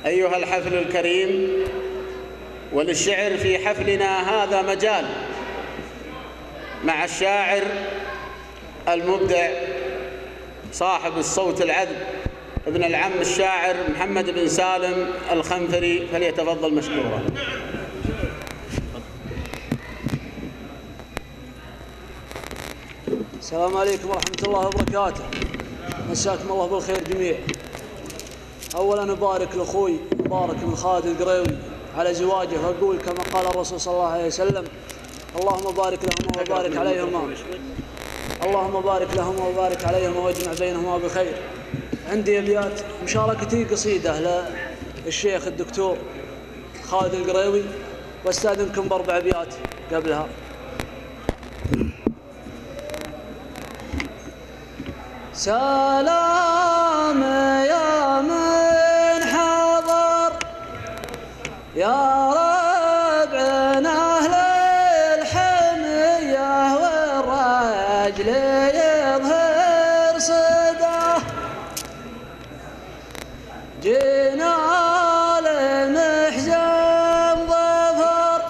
أيها الحفل الكريم، وللشعر في حفلنا هذا مجال مع الشاعر المبدع صاحب الصوت العذب ابن العم الشاعر محمد بن سالم الخنفري، فليتفضل مشكورا. السلام عليكم ورحمة الله وبركاته. مساكم الله بالخير جميع. أولا أبارك لأخوي مبارك بن خالد القريوي على زواجه، وأقول كما قال الرسول صلى الله عليه وسلم: اللهم بارك لهما وبارك عليهما، اللهم بارك لهما وبارك عليهما واجمع بينهما بخير. عندي أبيات مشاركتي قصيدة للشيخ الدكتور خالد القريوي، واستأذنكم بأربع أبيات قبلها. سلام يا من حضر يا ربعنا أهل الحمية، والرجل يظهر صداه. جينا لمحزن ظفر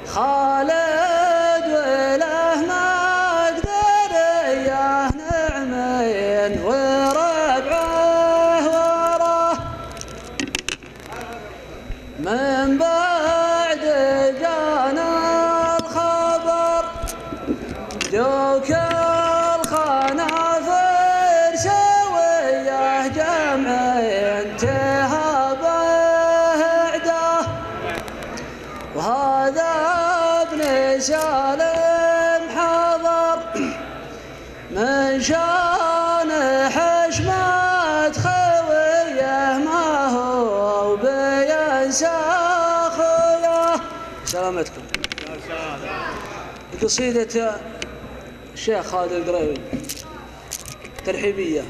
خالد وله مقدر إياه نعمين وربعه وراه. من بعد جانا الخبر جوك الخنافر سويه جمعين تهابه عداه. وهذا ابن سالم حضر من شان حشمة خويه، ما هو بينسى خويه. سلامتكم. قصيدة الشيخ خالد القريوي ترحيبية.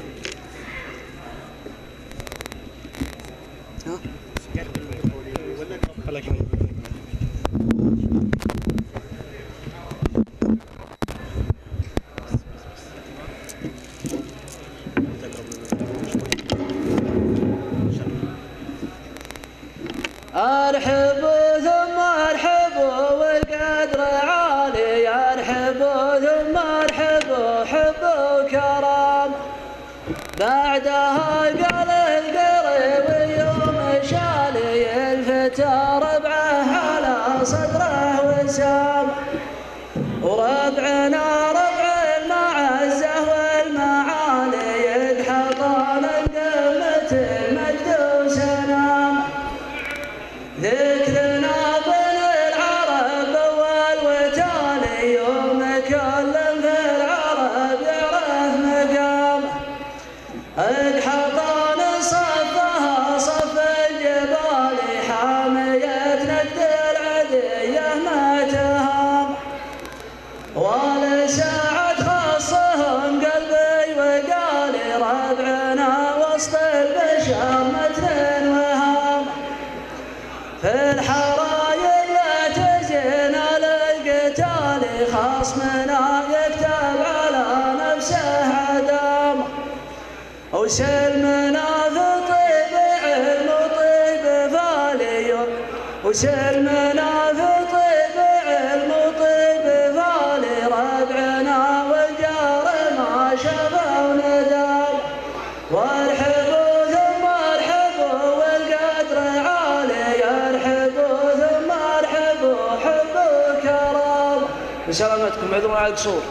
أرحبوا ثم أرحبوا والقدر عالي، أرحبوا ثم أرحبوا حبوا كرام. بعدها قال القريوي يوم شالي الفتى ربعه على صدره وسام. وربعنا ربع المعزة والمعالي يدحضان قمة المجد وسنام. ذكرنا بن العرب والوتالي يوم كلم في العرب يعرف مقام. الحضان صفها صف الجبال حامية ند العدية ما تهام. ولساعد خصهم قلبي وقالي ربعنا وسط البشر متن وهام. في الحرايل لا تزين للقتال خصمنا يكتب على نفسه عدام. وسلمنا في طيب علم وطيب فالي، وسلمنا في طيب علم وطيب فالي. ربعنا والجار ما شافوا ندام. وارحبوا ثم ارحبوا والقدر عالي، ارحبوا ثم ارحبوا حبوا كرام. بسلامتكم، اعذروا على القصور.